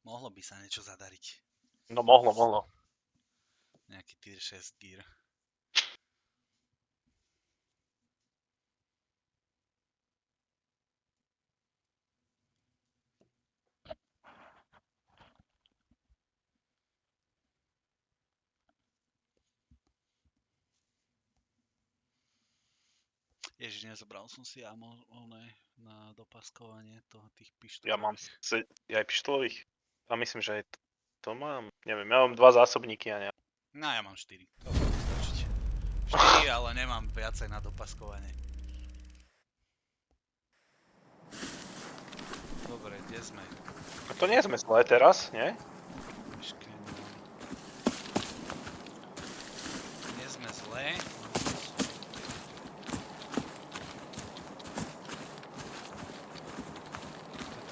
Mohlo by sa niečo zadariť. No mohlo. Nejaký tier 6 gear. Ježiš, nezobral som si ammo na dopaskovanie tých pištolových. Ja mám aj pištolových. A myslím, že aj to mám. Neviem, ja mám 2 zásobníky a neviem. No ja mám 4. To bude stačiť. 4, ale nemám viacej na dopaskovanie. Dobre, kde sme? A to nie sme zlé teraz, nie? Počkaj, nie sme zlé.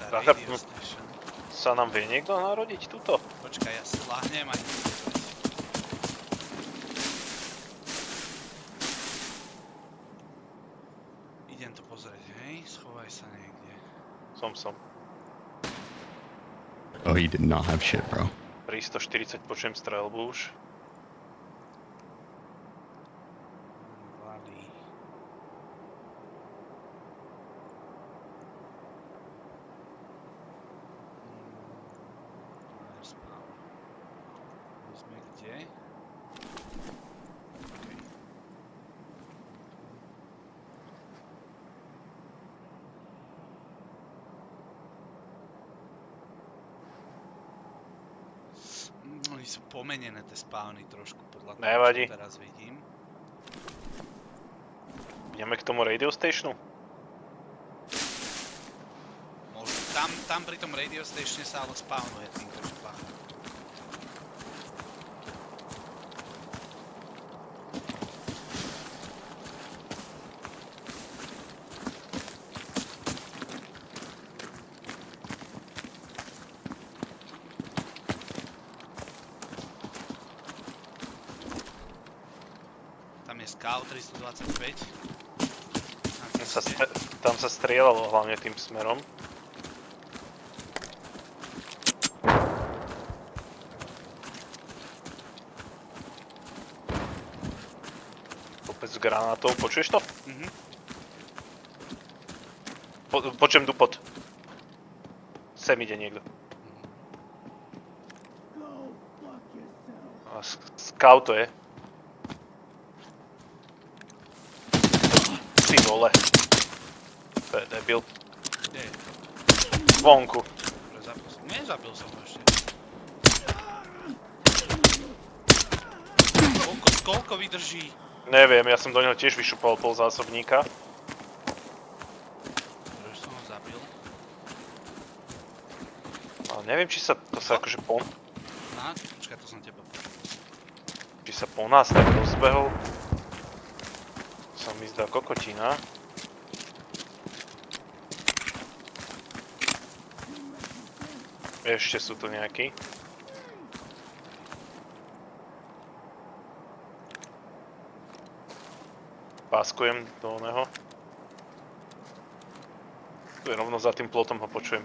Radio station. Sa nám vie niekto narodiť tuto? Počkaj, ja si láhnem a idem pozrieť. Idem to pozrieť, hej? Schovaj sa niekde. Som. Oh, he did not have shit, bro. Pri 140 počujem strelbu už. Valí. Sme kde? Okay. Oni sú pomenené tie spawny trošku podľa toho, Nevadí. čo teraz vidím. Ideme k tomu radio stationu? Možno tam pri tom radio statione sa ale spawnuje tým, čo pácha. Tam je Scout 325. Tam sa strieľalo hlavne tým smerom. Kopec granátov, počuješ to? Mhm. Počujem dupot. Sem ide niekto. A scout to je. Ty vole. To je debil. Kde je? Vonku. Dobre, zabil som. Nezabil som ho ešte. Koľko vydrží? Neviem, ja som do neho tiež vyšupal pol zásobníka. Dobre, už som ho zabil. Ale neviem, či sa to sa akože po... Aha, počkaj, to som teba počul. Či sa po nás tak rozbehol. Sa mi zdá kokotina. Ešte sú tu nejakí. Páskujem do oného. Tu je rovno za tým plotom, ho počujem.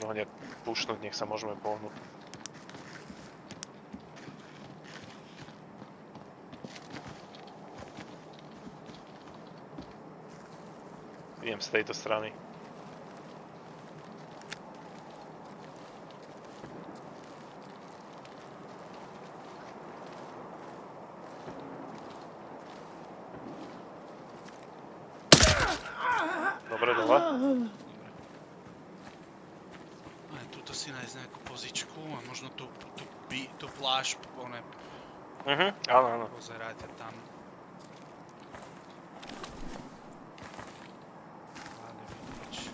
No nejak pušnúť, nech sa môžeme pohnúť. Idem z tejto strany. Dobre, dole. Aj tuto si nájsť nejakú pozičku a možno tú pláž Áno. pozerať a tam. Ale nevidím nič.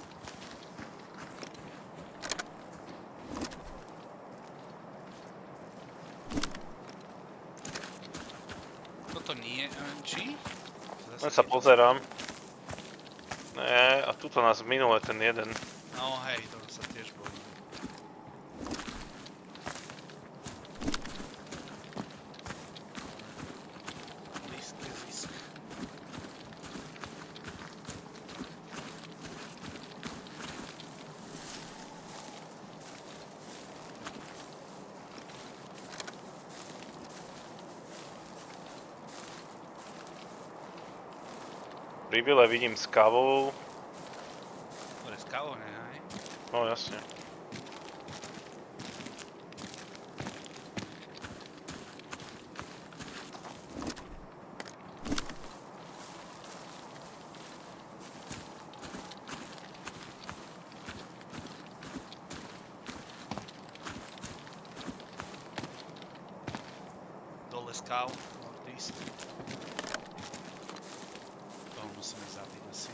Toto nie je MG? Len sa pozerám. A tuto nás minule ten jeden. No hej, to sa tiež bojím. Zisk. Pri Bile vidím s kávou. Dobre, s kávou, ne, hej? No jasne. Dole s kávou, northeast. Toho musíme zabiť asi.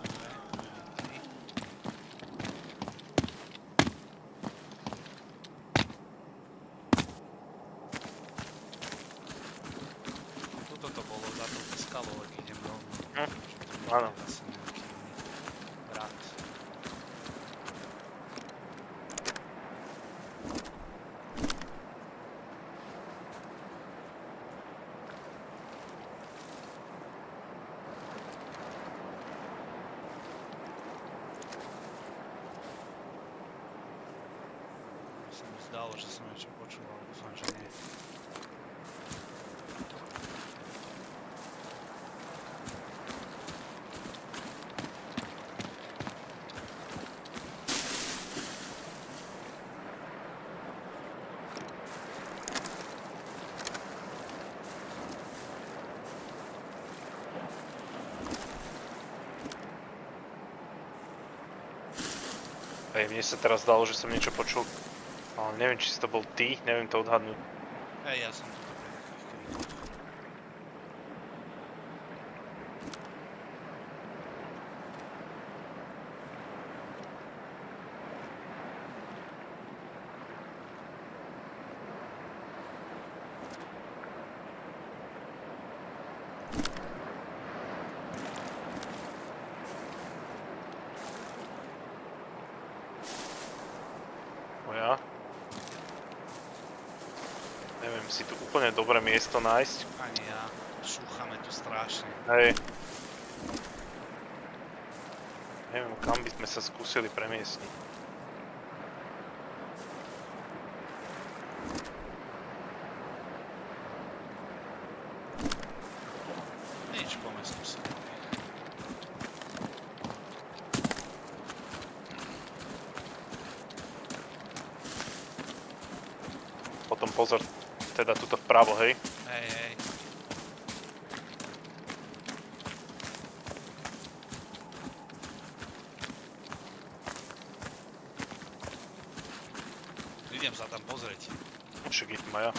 Dobre, okej. Tuto to bolo za touto skalou, ak idem rovno. Hm, Že tu áno. niekde asi nejaký vrat. Sa mi zdalo, že som niečo počul, ale dúfam, že nie. Hej, mne sa teraz zdalo, že som niečo počul. Ale neviem, či si to bol ty, neviem to odhadnúť. Hej, ja som tuto pri nejakých kríkoch. No ja. Neviem si tu úplne dobré miesto nájsť. Ani ja. Šúchame tu strašne. Hej. Neviem, kam by sme sa skúsili premiestniť. Nič, poďme skúsiť. Potom pozor, teda tuto vpravo, hej. Hej, hej. Idem sa tam pozrieť. Však idem aj ja.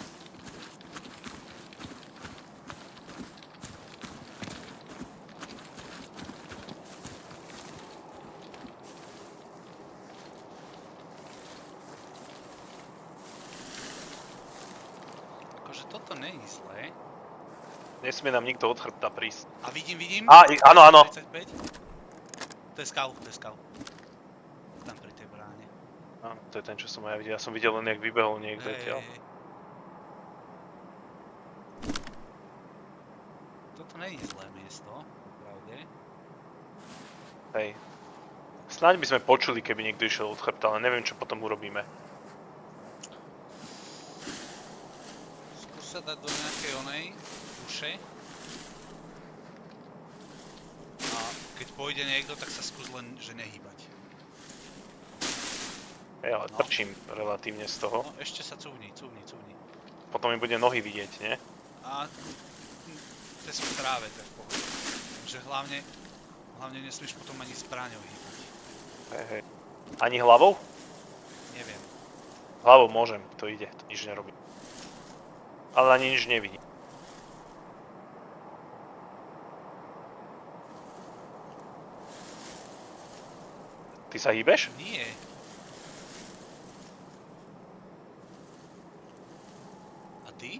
Akože toto není zlé. Nesmie nám nikto od chrbta prísť. A vidím. Áno, áno. 35. To je skav, to je skav. Tam pri tej bráne. Áno, to je ten, čo som aj ja videl. Ja som videl len, jak vybehol niekto odtiaľ. Hej. Toto není zlé miesto, pravde. Hej. Snáď by sme počuli, keby niekto išiel od chrbta, ale neviem, čo potom urobíme. Skús sa dať do nejakej onej uše. A keď pôjde niekto, tak sa skús len, že nehýbať. Hej, ale No. trčím relatívne z toho. No ešte sa cúvni. Potom mi bude nohy vidieť, nie? A to je v tráve, to je v pohode. Takže hlavne nesmieš potom ani zbraňou hýbať. Hej. Ani hlavou? Neviem. Hlavou môžem, to ide, to nič nerobí. Ale ani nič nevidí. Ty sa hýbeš? Nie. A ty?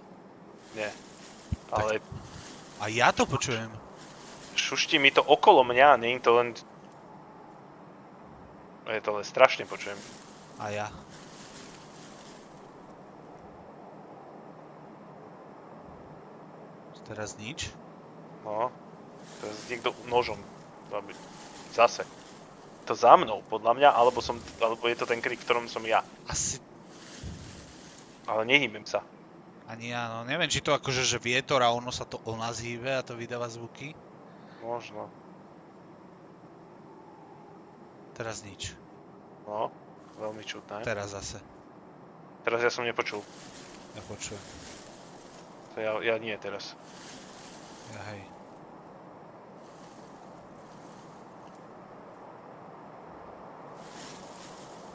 Nie. Ale A ja to počujem. šuští mi to okolo mňa, nie je to len... Je to len strašne počujem. A ja. Teraz nič? No. Teraz niekto nožom. Zase. To za mnou, podľa mňa, alebo je to ten krik, v ktorom som ja. Asi... Ale nehýbem sa. Ani ja, no neviem, či to akože, že vietor a ono sa to o nás hýbe a to vydáva zvuky. Možno. Teraz nič. No, veľmi čudné. Teraz zase. Teraz ja som nepočul. Ja počujem. To ja nie teraz. Ja hej.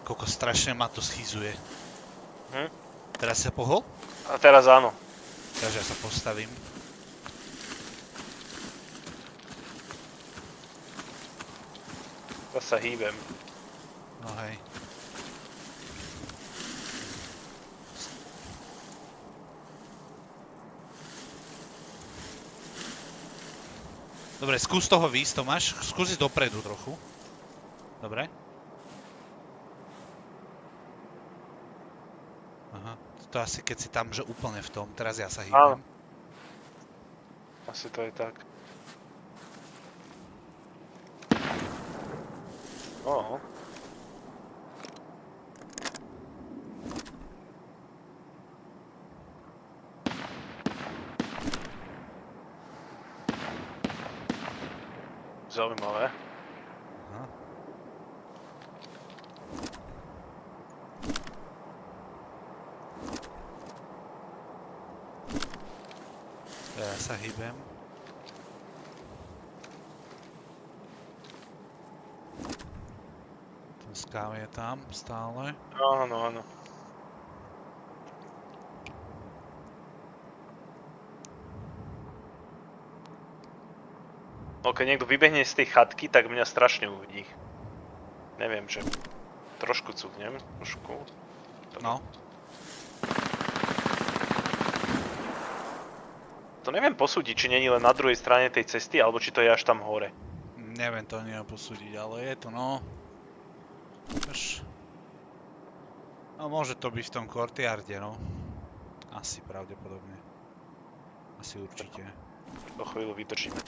Koľko strašne ma to schizuje. Hm? Teraz sa pohol? A teraz áno. Takže ja sa postavím. Teraz sa hýbem. No hej. Dobre, skús toho výjsť, Tomáš. Skús ísť dopredu trochu. Dobre. Aha, to asi keď si tam, že úplne v tom. Teraz ja sa hýbem. Asi to je tak. Oho. Zaujímavé. Aha. Ja sa hýbem. Ten skáv je tam stále. Áno, áno. No, keď niekto vybehne z tej chatky, tak mňa strašne uvidí. Neviem, že trošku cuknem, trošku. No. To neviem posúdiť, či není len na druhej strane tej cesty, alebo či to je až tam hore. Neviem to ani posúdiť, ale je to no... No môže to byť v tom courtyarde, no. Asi pravdepodobne. Asi určite. Po chvíľu vydržíme.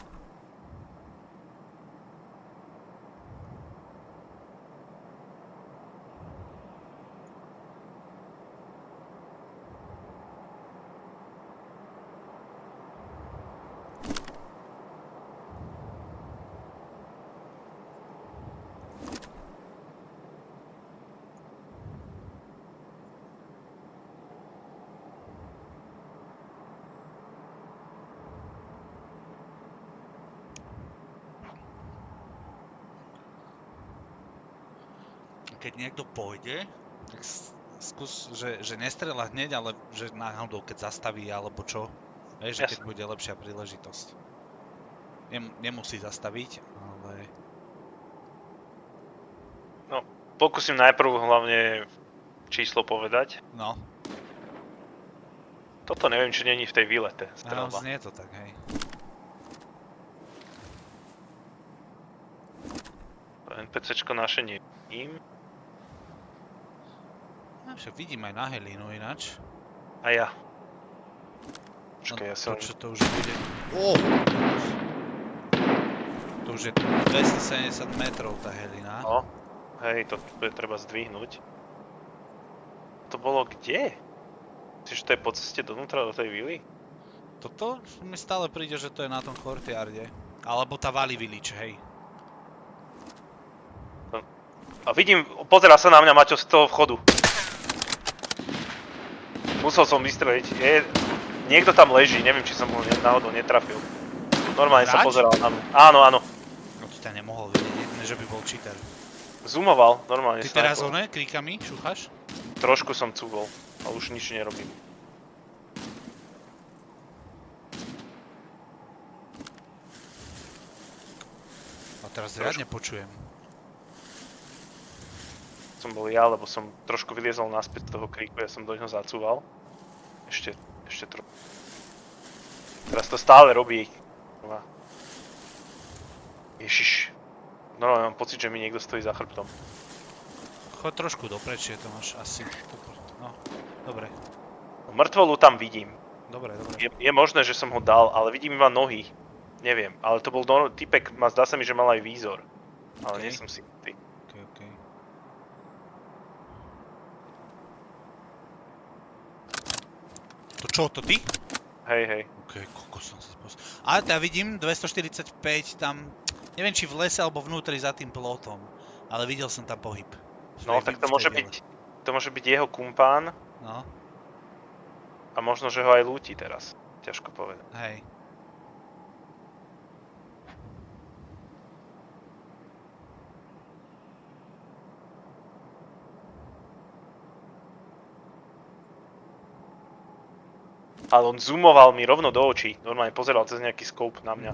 Keď niekto pôjde, tak skús, že nestrieľa hneď, ale že náhodou keď zastaví alebo čo. Vieš, že keď Jasne. bude lepšia príležitosť. Nemusí zastaviť, ale... No, pokúsim najprv hlavne číslo povedať. No, Toto neviem, či není v tej výlete áno, strelba. znie to tak, hej. NPCčko naše nevidím. No, však vidím aj na Helínu ináč. A ja. No, Počkaj, ja som... čo to už bude... To už je 270 metrov tá Helina. No, hej, to bude treba zdvihnúť. To bolo kde? Myslíš, že to je po ceste donútra do tej vily? Toto mi stále príde, že to je na tom courtyarde. Alebo tá Valley Village, hej. A vidím, pozerá sa na mňa Maťo z toho vchodu. Musel som vystreliť. Niekto tam leží, neviem, či som ho náhodou netrafil. Normálne sa Hráč? pozeral na mňa. Áno, áno. No to ťa nemohol vidieť, ne že by bol cheater. Zoomoval, normálne Ty teraz snajpol. one, kríkami šúchaš? Trošku som cúvol, ale už nič nerobím. A teraz riadne počujem. Som bol ja, lebo som trošku vyliezol naspäť z toho kríku, ja som do ňoho zacúval. Ešte trošku. Teraz to stále robí. Ježiš. Normálne mám pocit, že mi niekto stojí za chrbtom. Choď trošku doprečie, to máš asi... No, dobre. Mŕtvolu tam vidím. Dobre. Je možné, že som ho dal, ale vidím iba nohy. Neviem, ale to bol typek, zdá sa mi, že mal aj výzor. Ale nie som si istý. Okay. To čo, to ty? Hej, hej. Okej, kokos som sa spôsobil. Ale ja vidím 245 tam, neviem či v lese alebo vnútri za tým plotom, ale videl som tam pohyb. No, tak to môže byť jeho kumpán No, a možno, že ho aj lúti teraz. Ťažko povedať. hej. Ale on zoomoval mi rovno do očí. Normálne pozeral cez nejaký scope na mňa.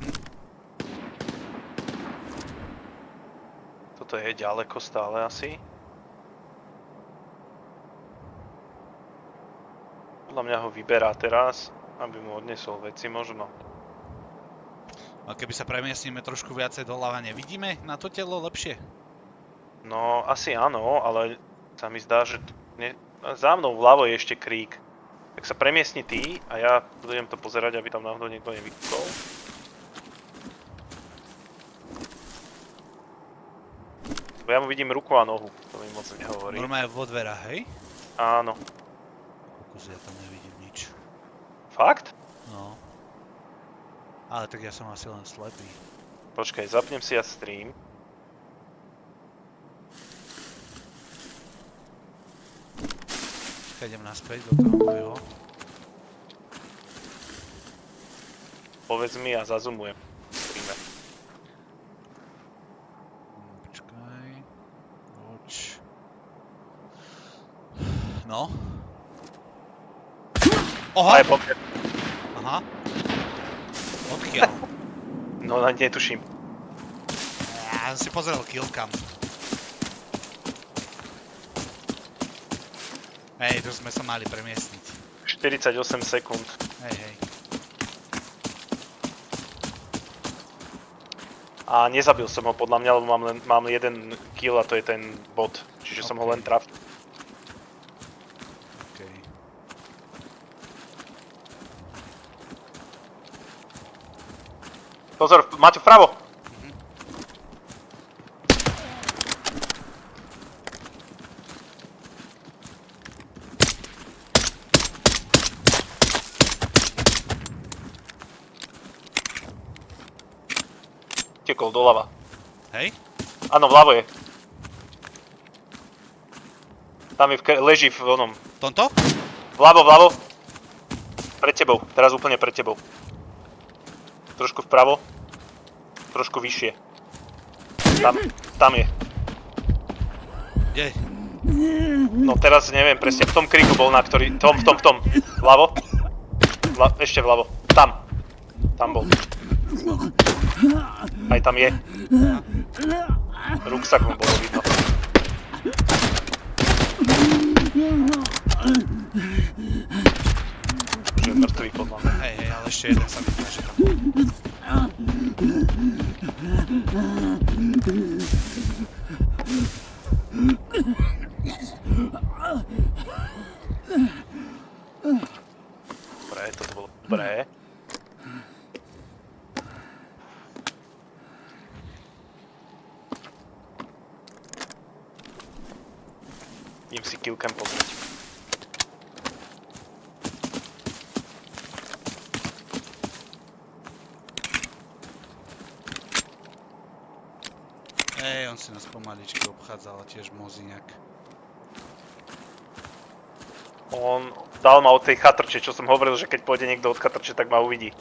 Toto je ďaleko stále asi. Podľa mňa ho vyberá teraz, aby mu odnesol veci možno. A keby sa premiestníme trošku viacej doľava, nevidíme na to telo lepšie? No, asi áno, ale sa mi zdá, že za mnou vľavo je ešte krík. Tak sa premiestni ty a ja budem to pozerať, aby tam náhodou niekto nevykúkol. Ja mu vidím ruku a nohu, to mi moc nehovorí. Normálne vo dverách, hej? Áno. Kokos, ja tam nevidím nič. Fakt? No. Ale tak ja som asi len slepý. Počkaj, zapnem si ja stream. Idem naspäť do toho môjho. Povedz mi a zazumujem. Streame. Počkaj. Oč. No. Oha! Aj po mne. Aha. Odkiaľ? No, netuším. Ja som si pozrel killcam. Hej, to sme sa mali premiestniť. 48 sekúnd. Hej, hej. A nezabil som ho podľa mňa, lebo mám jeden kill a to je ten bot. Čiže som ho len trafil. Okej. Pozor, máte vpravo! Tekol doľava. Hej? Áno, vľavo je. Tam je leží v onom. Tomto? Vľavo, vľavo. Pred tebou, teraz úplne pred tebou. Trošku vpravo. Trošku vyššie. Tam je. Kde? No teraz neviem presne, v tom kríku bol, na ktorý... v tom. Vľavo. Ešte vľavo. Tam. Tam bol. Aj tam je. Ruksak mu bolo vidno. Už je mŕtvý podľa mňa. Hej, hej, ale ešte jeden sa mi zdá, že tam bol. Dobre, toto bolo dobré. Idem si killcam pozrieť. Hej, on si nás pomaličky obchádzal a tiež moziňak. On dal ma od tej chatrče, čo som hovoril, že keď pôjde niekto od chatrče, tak ma uvidí.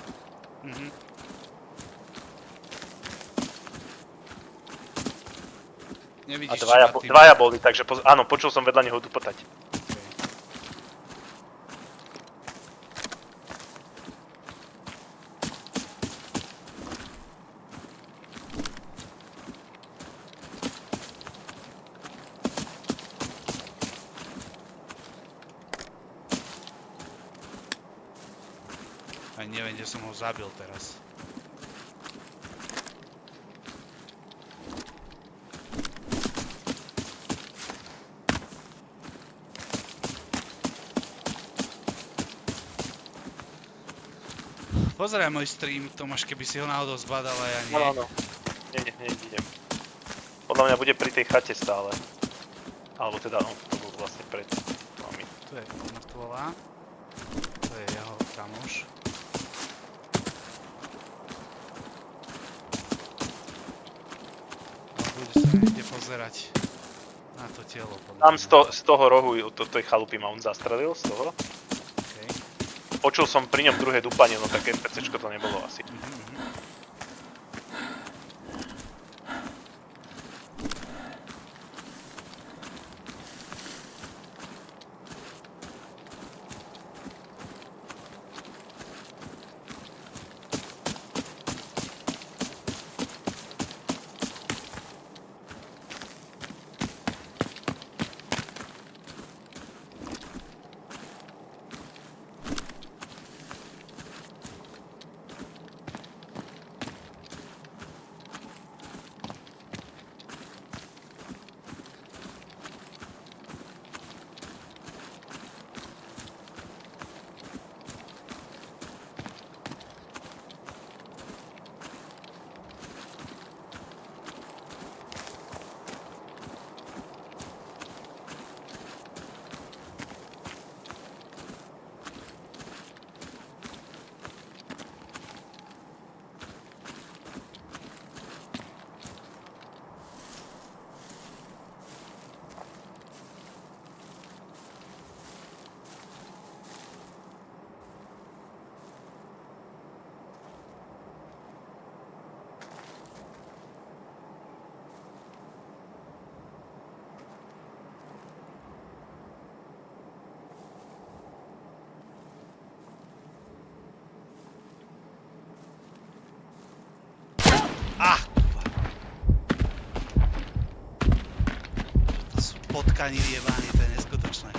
A Nevidíš, dvaja boli, takže áno, počul som vedľa neho dupotať. Aj neviem, kde som ho zabil teraz. Pozeraj môj stream, Tomáš, keby si ho náhodou zbadal a ja nie. Áno. Nie, idem. Podľa mňa bude pri tej chate stále. Alebo teda, no, to bol vlastne pred nami. Tu je mŕtvola. To je ja. kamoš. Bude sa niekde pozerať na to telo. Tam z toho rohu, do tej chalupy ma on zastrelil, z toho. Okay. Počul som pri ňom druhé dupanie, no tak NPCčko to nebolo asi. To sú potkani vyjebaní, to je neskutočné.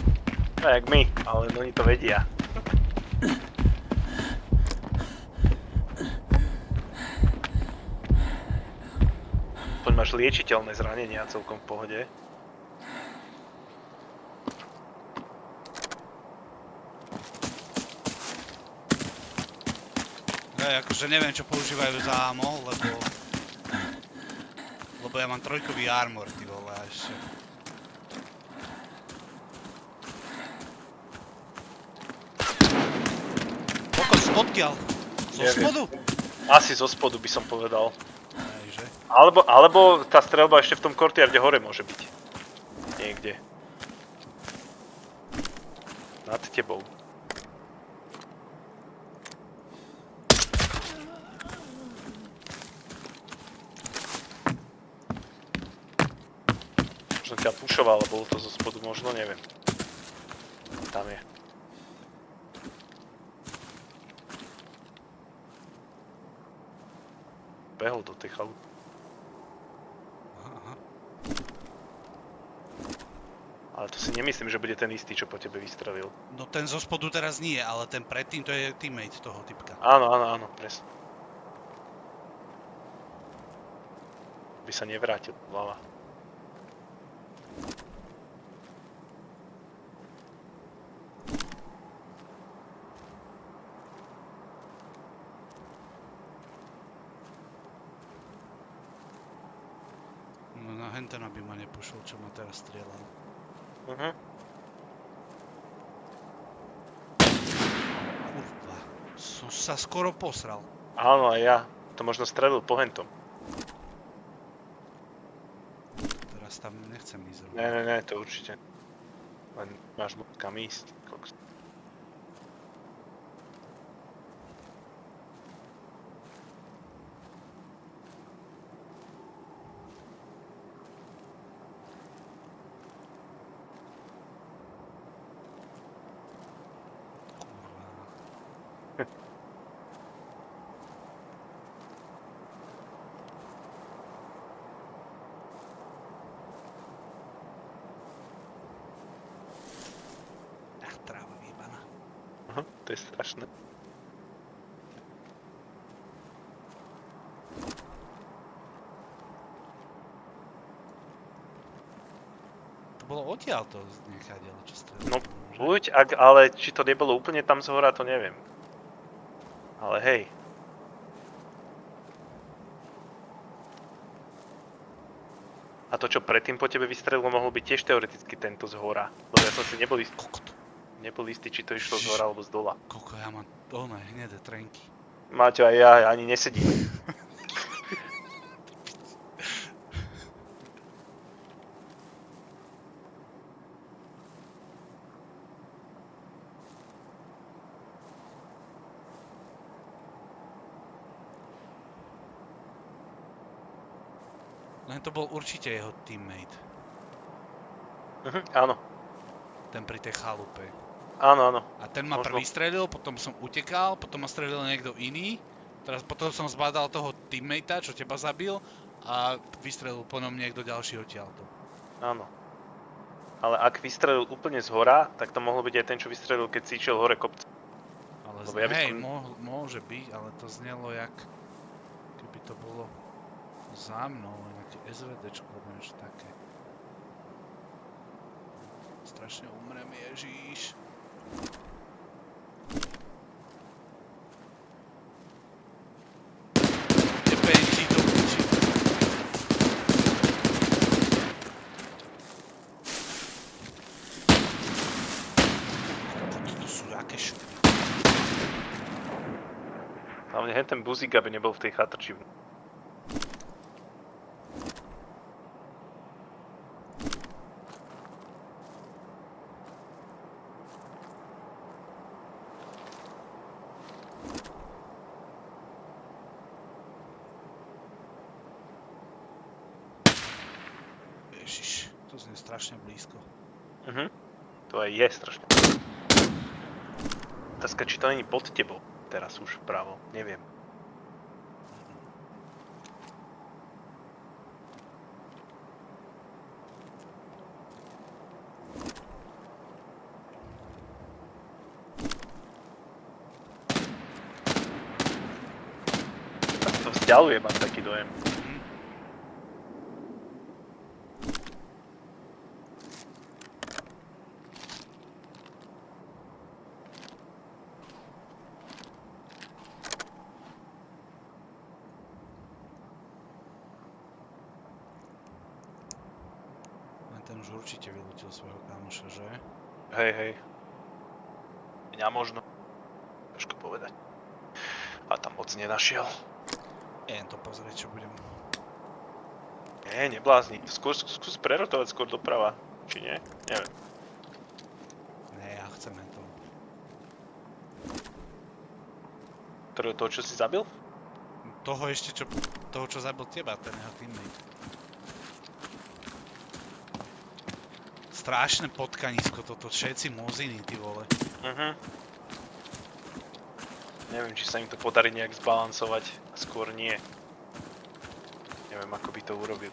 No jak my, ale oni to vedia. Poď máš liečiteľné zranenia celkom v pohode. Ja akože neviem, čo používajú za ammo, lebo ja mám trojkový armor, ty vole, a ešte. Kokos, odkiaľ? Zo spodu? Asi zo spodu by som povedal. Hejže. Alebo tá streľba ešte v tom courtyarde hore môže byť. Niekde. Nad tebou. Možno ťa pušoval, ale bolo to zo spodu, možno, neviem. Tam je. Behol do tej chalupy. Aha. Ale to si nemyslím, že bude ten istý, čo po tebe vystrelil. No ten zo spodu teraz nie, ale ten predtým to je teammate toho typka. Áno, presne. By sa nevrátil hlava. No na hentena by ma nepušol, čo ma teraz strieľal. Kurva, som sa skoro posral. Áno, aj ja. To možno strelil po hentom. Teraz tam nechcem ísť rovno. Ne, to určite. Len máš kam ísť. Koks. Tráva vyjebaná. Aha, to je strašné. To bolo odtiaľ to nechadiaľ, čo strelil. No, buď, ale či to nebolo úplne tam zhora, to neviem. Ale hej. A to, čo predtým po tebe vystrelilo, mohol byť tiež teoreticky tento zhora. Lebo ja som si nebol istý. Kokot. nebol istý, či to išlo z hora alebo z dola. Koľko ja mám, hnedé trenky. Maťo, aj ja ani nesedím. Len to bol určite jeho teammate. Áno, Ten pri tej chalupe. áno. A ten ma Možno. prvý strelil, potom som utekal, potom ma strelil niekto iný. Potom som zbadal toho teammatea, čo teba zabil. A vystrelil po ňom niekto ďalší odtiaľto. Áno. Ale ak vystrelil úplne z hora, tak to mohol byť aj ten, čo vystrelil, keď si išiel hore kopce. Ale Lebo ja by hej, som- môže byť, ale to znelo jak... Keby to bolo za mnou, nejaké SVDčko alebo niečo také. Strašne umrem, Ježíš. Jebej ti do piči. To sú aké šumy. Hlavne hen ten buzík, aby nebol v tej chatrči. Ježiš, to znie strašne blízko. To aj je strašne. Otázka, či to není pod tebou. Teraz už vpravo, neviem. To vzdialuje, mám taký dojem. Len ten už určite vylútil svojho kamoša, že? Hej. Mňa možno. Ťažko povedať. A tam moc nenašiel. Jen to pozrieť, čo budem. Nie, neblázni. Skús prerotovať skôr doprava. Či nie? Neviem. Nie, ja chcem to. Toho, čo si zabil? Toho ešte, čo zabil teba, ten jeho teammate. Strašné potkanisko toto, všetci moziny, ty vole. Neviem, či sa im to podarí nejak zbalancovať. Skôr nie. Neviem, ako by to urobil.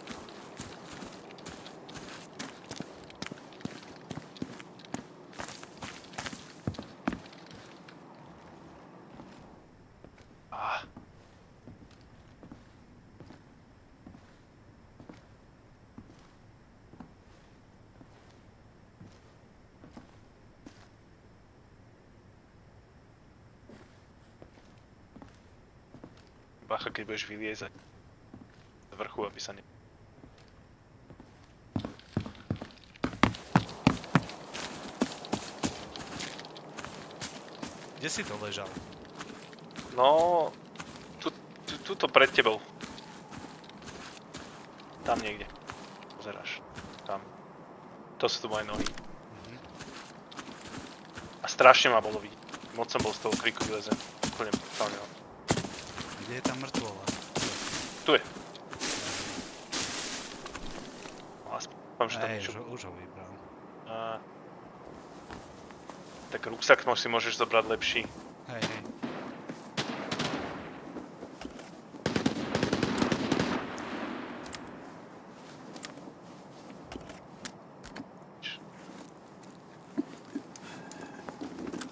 Bacha, keď budeš vyliezať z vrchu, aby sa ne... Kde si to ležal? No... Tuto pred tebou. Tam niekde. Pozeráš. Tam. To sú tu moje nohy. A strašne ma bolo vidieť. Moc som bol z toho kriku vylezen. Úplne brutálne. Kde je tá mŕtvola? Tu je. No, aspoň, že tam Hej, niečo... už ho vybral. Tak ruksak si môžeš zobrať lepší. Hej.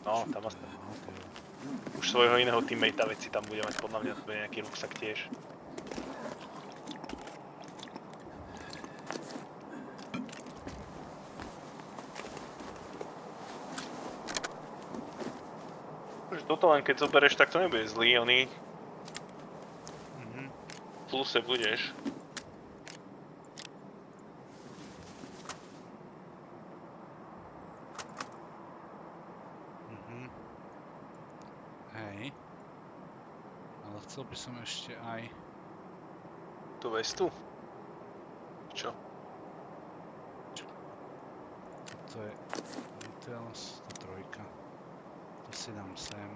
No, tam asi... Už svojho iného teammatea veci tam bude mať, podľa mňa to bude nejaký ruksak tiež. Toto len keď zoberieš, tak to nebude zlý, oný. V pluse budeš. chcel by som ešte aj... Tú vestu? Čo? To je details, to trojka. To si dám sem.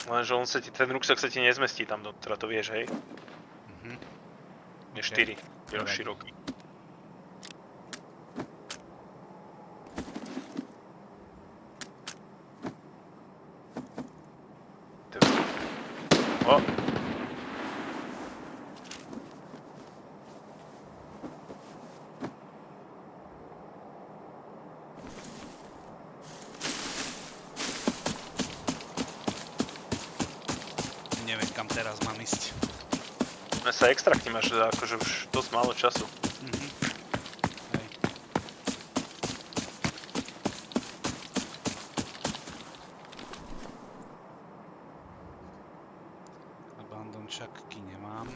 Lenže ten ruksak sa ti nezmestí tam dovnútra, to vieš, hej? Mhm. Je OK. 4, je Nevadí. široký. O! Neviem, kam teraz mám ísť. Mne sa extraktí, máš akože už dosť málo času. Mhm. Hej. Abandon čakky nemám.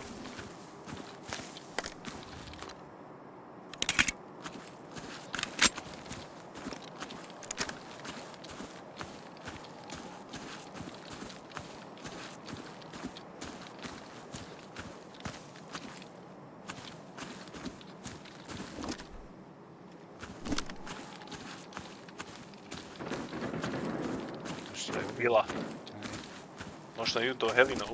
Ešte aj Vila. Hej. Možno ju do Helinov.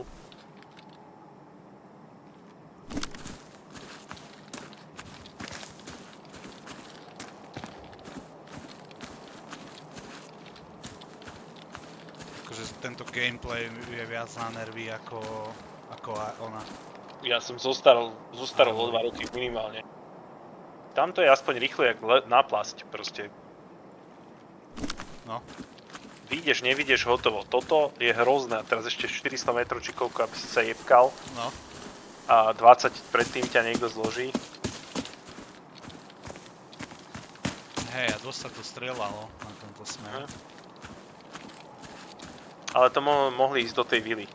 Akože tento gameplay je viac na nervy ako ona. Ja som zostarol o Áno. 2 roky minimálne. Tamto je aspoň rýchlo jak náplasť, proste. No. Vyjdeš, nevidíš, hotovo. Toto je hrozné. A teraz ešte 400 metrov či koľko, aby si sa jebkal. No. A 20 predtým ťa niekto zloží. Hej, a dosť sa to strieľalo na tomto smere. Ale to mohli ísť do tej vily.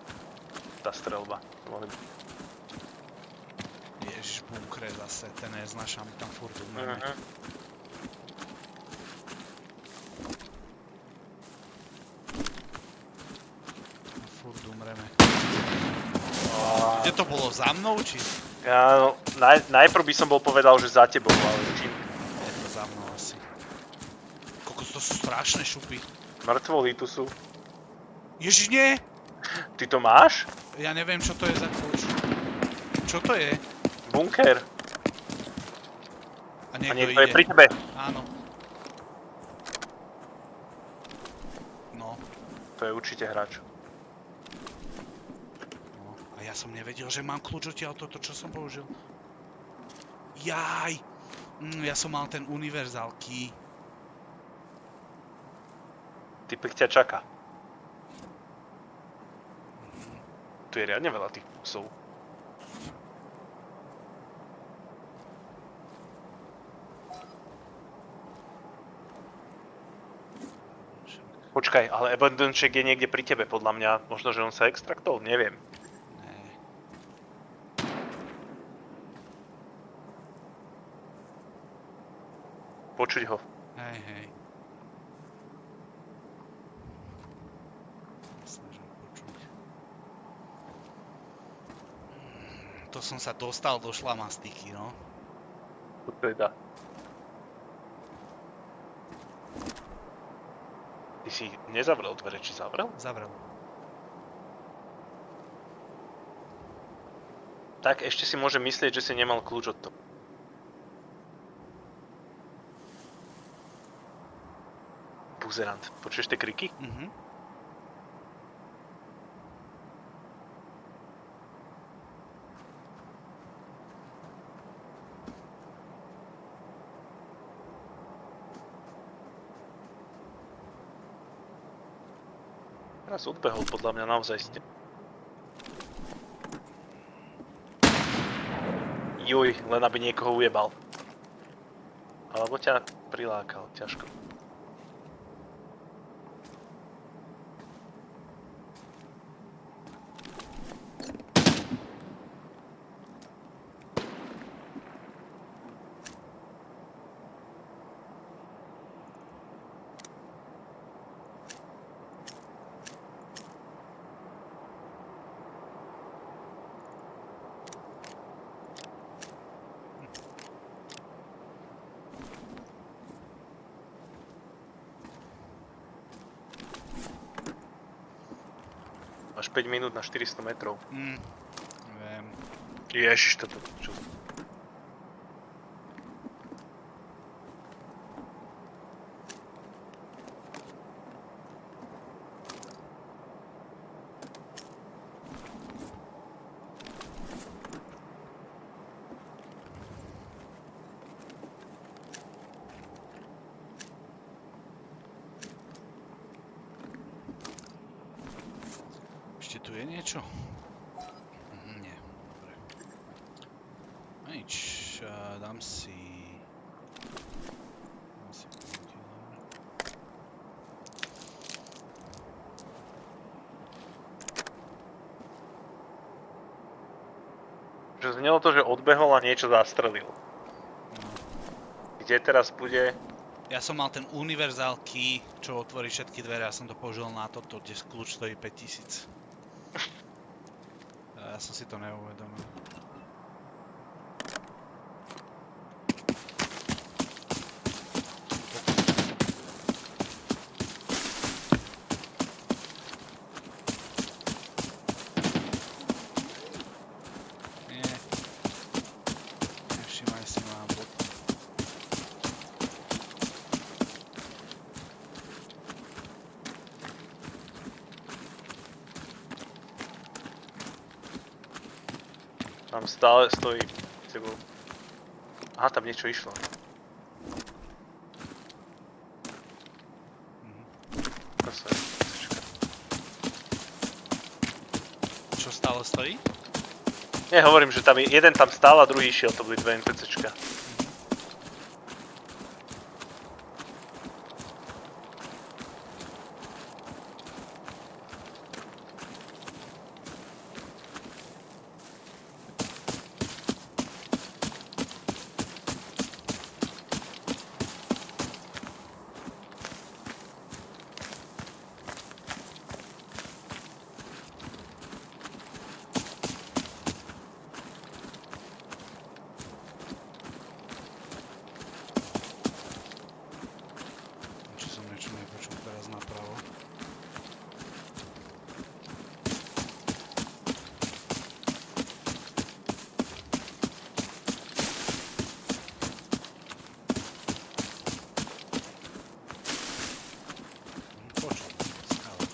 Tá streľba. Ježiš, bunkre zase, ten neznášam, tam furt umreme. Furt umreme. Kde to bolo, za mnou, či? Ja, najprv by som bol povedal, že za tebou, ale čím Je to za mnou asi. Kokos, to sú strašné šupy. mŕtvolí tu sú. Ježiš, nie! Ty to máš? Ja neviem, čo to je za kľúč. Čo to je? Bunker. A A niekto niekto je ide. pri tebe. Áno. No. To je určite hráč. No. A ja som nevedel, že mám kľúč odtiaľ toto, čo som použil. Jaj! Ja som mal ten univerzál key. Typek ťa čaká. Tu je riadne veľa tých kusov. Počkaj, ale Abandonček je niekde pri tebe, podľa mňa. Možno, že on sa extraktol? Neviem. Ne. Počuť ho. Hej, hej. Snažím počuť. To som sa dostal do šlamastiky, no. Teda. Ty si nezavrel dvere, či zavrel? Zavrel. Tak ešte si môže myslieť, že si nemal kľúč od toho. Buzerant. Počuješ tie kriky? Mhm. Teraz odbehol podľa mňa naozaj ste. Juj, len aby niekoho ujebal. Alebo ťa prilákal, ťažko. Máš 5 minút na 400 metrov. Viem. Ježiš, toto čo? Ešte tu je niečo? Nie, dobre. A nič, dám si... painkiller. Že znelo to, že odbehol a niečo zastrelil. No. Kde teraz bude? Ja som mal ten univerzál key, čo otvorí všetky dvere, ja som to použil na toto, kde kľúč stojí 5000. Ja som si to neuvedomil. Nie. Nevšímaj si mám bod. Tam stále stojí s tebou. Aha, tam niečo išlo. To sa je. Čo stále stojí? Nie, hovorím, že tam jeden tam stál a druhý išiel, to boli dve NPCčka. Či som niečo nepočul teraz napravo. Počul, skala.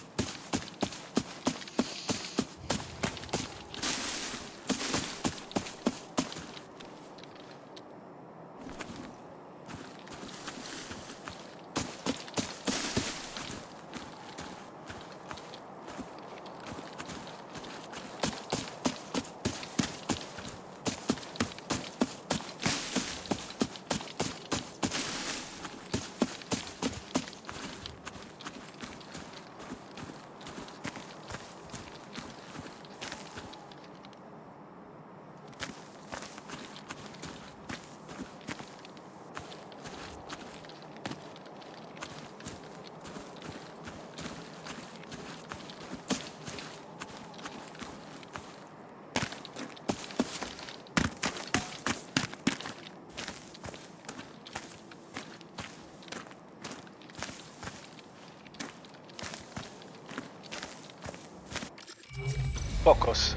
Kokos.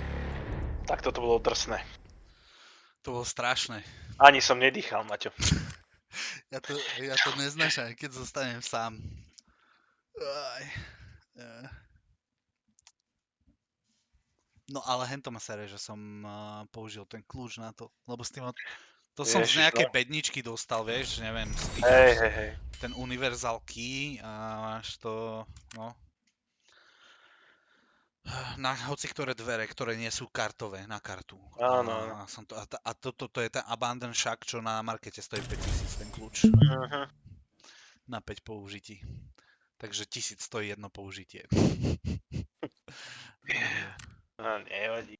Tak toto bolo drsné. To bolo strašné. Ani som nedýchal, Maťo. Ja to neznášam, keď zostanem sám. Aj. No ale hento ma sere, že som použil ten kľúč na to, lebo s tým to som z Ježiš, nejakej no. bedničky dostal, vieš, neviem, Hej. ten universal key a máš to, no. Na hoci ktoré dvere, ktoré nie sú kartové, na kartu. Áno. A toto je ten Abandon Shack, čo na markete stojí 5000, ten kľúč. Na 5 použití. Takže 1000 stojí jedno použitie. No, nevadí.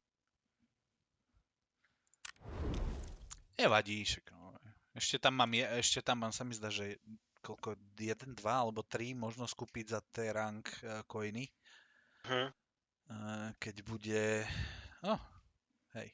Nevadí, však no. Ešte tam mám, sa mi zdá, že koľko, 1, 2 alebo 3 možno skúpiť za tie rank coiny. Keď bude, no, hej,